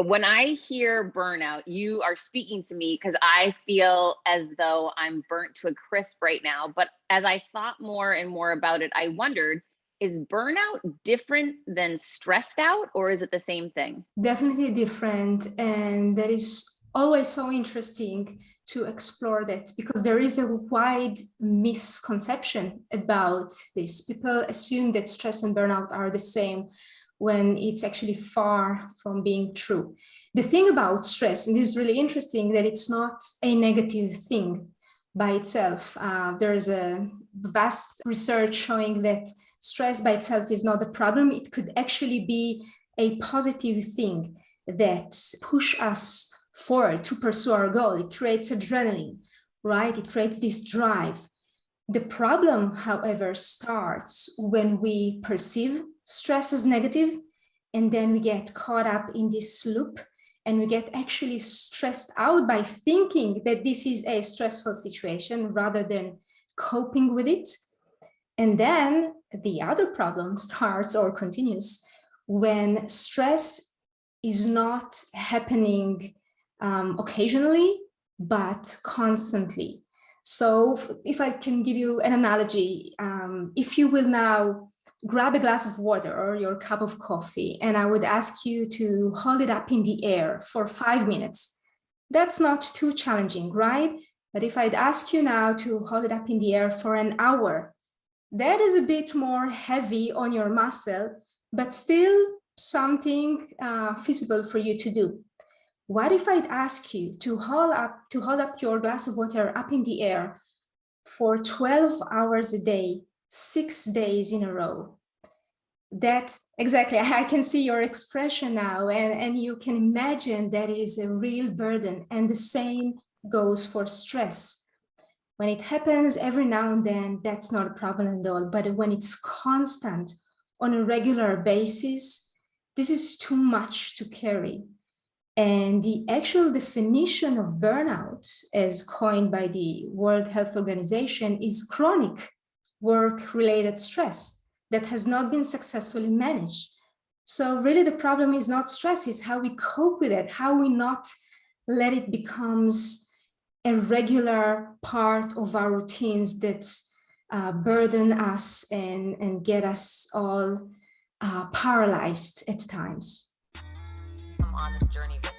When I hear burnout, you are speaking to me because I feel as though I'm burnt to a crisp right now. But as I thought more and more about it, I wondered, is burnout different than stressed out, or is it the same thing? Definitely different, and that is always so interesting to explore that because there is a wide misconception about this. People assume that stress and burnout are the same when it's actually far from being true. The thing about stress, and this is really interesting, that it's not a negative thing by itself. There's a vast research showing that stress by itself is not the problem. It could actually be a positive thing that push us forward to pursue our goal. It creates adrenaline, right? It creates this drive. The problem, however, starts when we perceive stress as negative, and then we get caught up in this loop and we get actually stressed out by thinking that this is a stressful situation rather than coping with it. And then the other problem starts or continues when stress is not happening occasionally, but constantly. So if I can give you an analogy, if you will now grab a glass of water or your cup of coffee, and I would ask you to hold it up in the air for 5 minutes, that's not too challenging, right? But if I'd ask you now to hold it up in the air for an hour, that is a bit more heavy on your muscle, but still something feasible for you to do. What if I'd ask you to hold up your glass of water up in the air for 12 hours a day, 6 days in a row? That exactly, I can see your expression now, and you can imagine that it is a real burden. And the same goes for stress. When it happens every now and then, that's not a problem at all. But when it's constant on a regular basis, this is too much to carry. And the actual definition of burnout, as coined by the World Health Organization, is chronic work-related stress that has not been successfully managed. So really the problem is not stress, it's how we cope with it, how we not let it becomes a regular part of our routines that burden us and get us all paralyzed at times. I'm on this journey with